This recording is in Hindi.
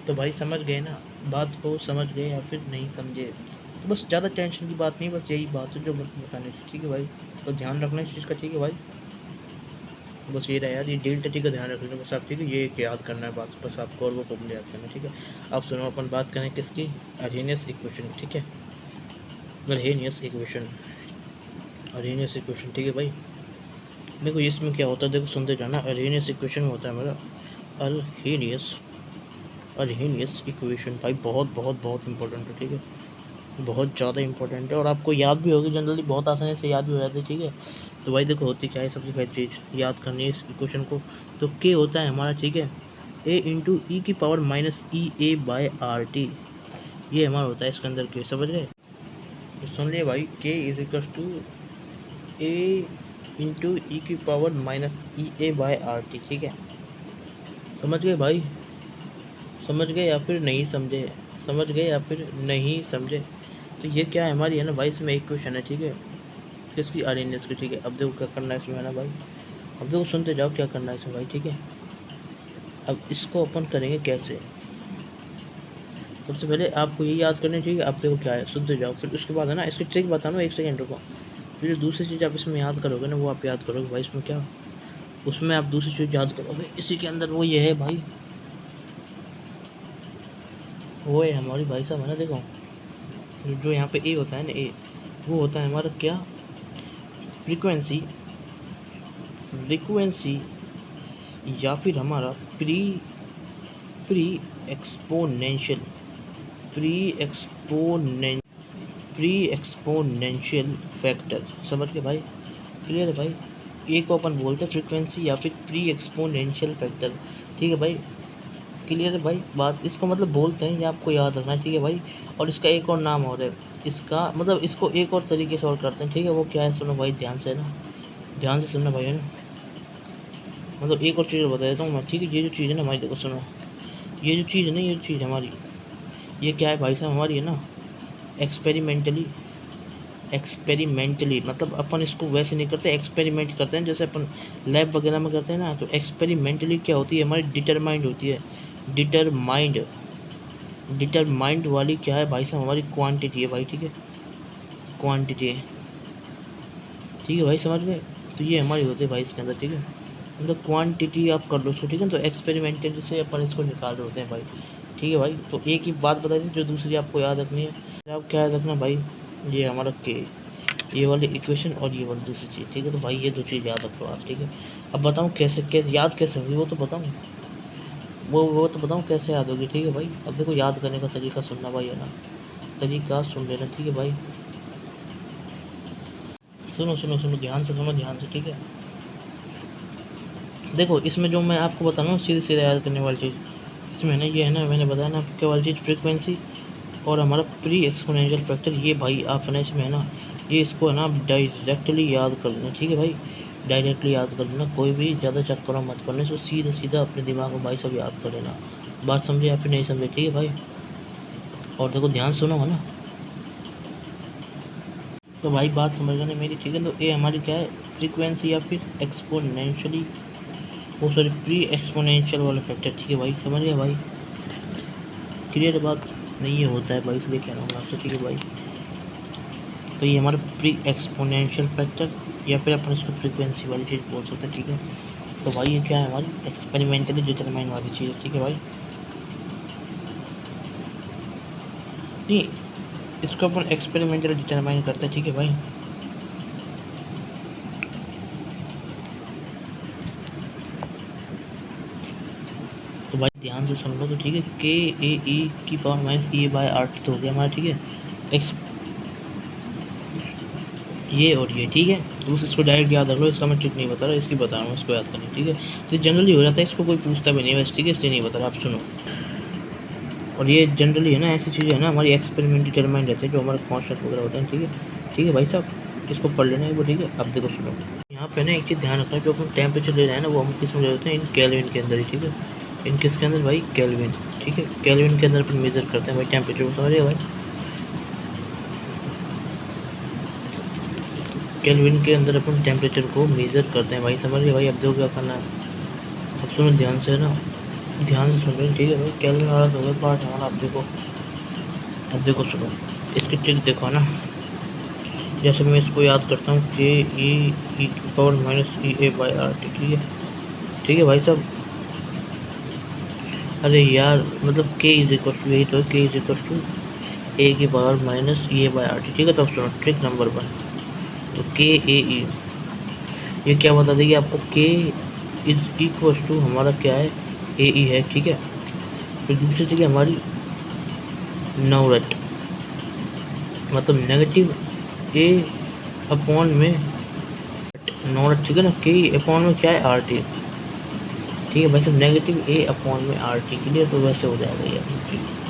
तो भाई समझ गए ना, बात को समझ गए या फिर नहीं समझे? तो बस ज़्यादा टेंशन की बात नहीं, बस यही बात है जो बताने थी, ठीक है भाई। तो ध्यान रखना इस चीज़ का, ठीक है भाई। तो बस ये रहा यार, ये डेल्टा टी का ध्यान रखना बस आप, ठीक है। ये एक याद करना है बस आपको, और वो फॉर्मूला याद करना है, ठीक है। अब सुनो, अपन बात करें किसकी, अरेनियस इक्वेशन, ठीक है। अरेनियस इक्वेशन, अरेनियस इक्वेशन, ठीक है भाई। देखो इसमें क्या होता है, देखो सुनते जाना। अरेनियस इक्वेशन में होता है हमारा अरहेनियस, अरहेनियस इक्वेशन भाई बहुत बहुत बहुत इंपॉर्टेंट है, ठीक है। बहुत ज़्यादा इंपॉर्टेंट है और आपको याद भी होगी जनरली, बहुत आसानी से याद भी हो जाती है, ठीक है। तो भाई देखो होती क्या है, सबसे पहली चीज़ याद करनी है इस इक्वेशन को। तो के होता है हमारा, ठीक है, ए इंटू ई की power minus E A by R T, ये हमारा होता है इसके अंदर के, समझ गए। तो सुन लिए भाई, K is equal to A into E की power minus E A by R T, ठीक है। समझ गए भाई, समझ गए या फिर नहीं समझे, समझ गए या फिर नहीं समझे। तो ये क्या है हमारी, है ना भाई, इसमें एक क्वेश्चन है, ठीक है, किसकी, आरएनएस की, ठीक है। अब देखो क्या करना है इसमें, है ना भाई। अब देखो सुनते जाओ क्या करना है इसमें भाई, ठीक है। अब इसको अपन करेंगे कैसे, सबसे पहले आपको ये याद करनी चाहिए। अब देखो क्या है, सुनते जाओ, फिर उसके बाद है ना इसकी ट्रिक बताना, एक सेकेंड रुको। फिर जो दूसरी चीज़ आप इसमें याद करोगे ना, वो आप याद करोगे भाई इसमें क्या, उसमें आप दूसरी चीज़ याद करोगे इसी के अंदर, वो ये है भाई, वो है हमारी भाई साहब, है ना। देखो जो यहाँ पे ए होता है ना, ए वो होता है हमारा क्या, फ्रीक्वेंसी, फ्रीक्वेंसी या फिर हमारा pre pre exponential, pre exponen pre exponential factor, समझ के भाई, क्लियर है भाई। ए को अपन बोलते हैं फ्रीक्वेंसी या फिर प्री एक्सपोनेंशियल फैक्टर, ठीक है भाई। क्लियर है भाई बात, इसको मतलब बोलते हैं, ये आपको याद रखना, ठीक है भाई। और इसका एक और नाम और है, इसका मतलब इसको एक और तरीके से और करते हैं, ठीक है। वो क्या है सुनो भाई, ध्यान से ना, ध्यान से सुनना भाई, है ना। मतलब एक और चीज़ बता देता हूँ मैं, ठीक है। ये जो चीज़ है ना हमारी, देखो सुनो, ये जो चीज़ है ना, ये चीज़ हमारी, ये क्या है भाई साहब हमारी, है ना, एक्सपेरिमेंटली, एक्सपेरिमेंटली मतलब अपन इसको वैसे नहीं करते, एक्सपेरिमेंट करते हैं जैसे अपन लैब वगैरह में करते हैं ना। तो एक्सपेरिमेंटली क्या होती है हमारी, डिटरमाइंड होती है, डिटरमाइंड, डिटरमाइंड वाली क्या है भाई साहब हमारी, क्वांटिटी है भाई, ठीक है, क्वांटिटी है, ठीक है भाई, समझ गए। तो ये हमारी होती है भाई इसके अंदर, ठीक है। मतलब क्वांटिटी आप कर लो उसको, ठीक है। तो एक्सपेरिमेंटल से अपन इसको निकाल रहे होते हैं भाई, ठीक है भाई। तो एक ही बात बता दी, जो दूसरी आपको याद रखनी है, आप क्या याद रखना भाई, ये हमारा के, ये वाली इक्वेशन और ये वाली दूसरी चीज़, ठीक है। तो भाई ये दो चीज़ याद रखो आप, ठीक है। अब बताऊँ कैसे, कैसे याद कैसे होगी, वो तो बताऊँ, वो तो बताऊँ कैसे याद होगी, ठीक है भाई। अब देखो याद करने का तरीका सुनना भाई, है ना, तरीका सुन लेना, ठीक है भाई। सुनो सुनो सुनो, ध्यान से सुनो, ध्यान से, ठीक है। देखो इसमें जो मैं आपको बता रहा हूँ, सीधे सीधे याद करने वाली चीज़ इसमें ना, ये है ना, मैंने बताया ना क्या वाली चीज़, फ्रीक्वेंसी और हमारा प्री एक्सपोनेंशियल फैक्टर, ये भाई आप ना इसमें है ना, ये इसको है ना डायरेक्टली याद कर लेना, ठीक है भाई। डायरेक्टली याद कर लेना, कोई भी ज़्यादा चक्कर मत करना, इसको सीधा सीधा अपने दिमाग में भाई सब याद कर लेना। बात समझे या फिर नहीं समझे, ठीक है भाई। और देखो ध्यान सुनो, है ना। तो भाई बात समझ लेना मेरी, ठीक है। तो ये हमारी क्या है, फ्रीक्वेंसी या फिर एक्सपोनेंशियली, वो सॉरी प्री एक्सपोनेंशियल वाला फैक्टर, ठीक है भाई, समझ गया भाई। क्लियर बात, नहीं ये होता है भाई, इसलिए कह रहा हूँ आपसे, ठीक है भाई। तो ये हमारा प्री एक्सपोनेंशियल फैक्टर या फिर अपन इसको फ्रीक्वेंसी वाली चीज़ बोल सकते हैं, ठीक है। तो भाई ये क्या है हमारी, एक्सपेरिमेंटली डिटरमाइन वाली चीज़ है, ठीक है भाई। नहीं, इसको अपन एक्सपेरिमेंटली डिटरमाइन करते हैं, ठीक है भाई। तो भाई ध्यान से सुन लो, तो ठीक है, के ए ई की पावर माइनस ई बाय आर टी तो हो गया हमारा, ठीक है, एक्स, ये और ये, ठीक है। तो बस इसको डायरेक्ट याद रख लो, इसका मैं ट्रिक नहीं बता रहा, इसकी बता रहा हूँ, इसको याद करनी, ठीक है। तो जनरली हो जाता है, इसको कोई पूछता भी नहीं है बस, ठीक है, इसलिए नहीं बता रहा, आप सुनो। और ये जनरली है ना, ऐसी चीज़ें है ना हमारी एक्सपेरिमेंट डिटरमाइन रहते हैं, जो हमारे कॉन्स्टेंट वगैरह होते हैं, ठीक है, ठीक है भाई साहब, इसको पढ़ लेना है वो, ठीक है। अब देखो सुनो, यहाँ पे ना एक चीज़ ध्यान रखना है, जो अपन टेम्परेचर ले रहे हैं ना, वो हम किस में ले लेते हैं, इन केल्विन के अंदर ही, ठीक है। इन किसके अंदर भाई, केल्विन, ठीक है। केल्विन के अंदर अपन मेजर करते हैं भाई टेम्परेचर को, समझिए भाई। केल्विन के अंदर अपन टेम्परेचर को मेजर करते हैं भाई, समझिए भाई। अब देखो क्या करना है, अब सुनो ध्यान से ना, ध्यान से सुन रहे ठीक है भाई। कैलकुलेटर वाला तो पार्ट हमारा, अब देखो सुनो, इसकी ट्रिक देखो ना। जैसे मैं इसको याद करता हूँ के E power minus E A by R T, ठीक है भाई साहब। अरे यार मतलब के इज इक्वल टू, यही तो के इज इक्वल टू ए की power minus E A by R T, ठीक है। तो अब सुनो ट्रिक नंबर 1, तो के ए ई ये क्या बता देगी आपको, के इज इक्वल टू हमारा क्या है, ए ई है, ठीक है। फिर दूसरी जगह हमारी नॉट, मतलब नेगेटिव ए अपॉन में नॉट, ठीक है ना। के अपॉन में क्या है, आर टी, ठीक है भाई साहब। नेगेटिव ए अपॉन में आर टी, क्लियर। तो वैसे हो जाएगा यार,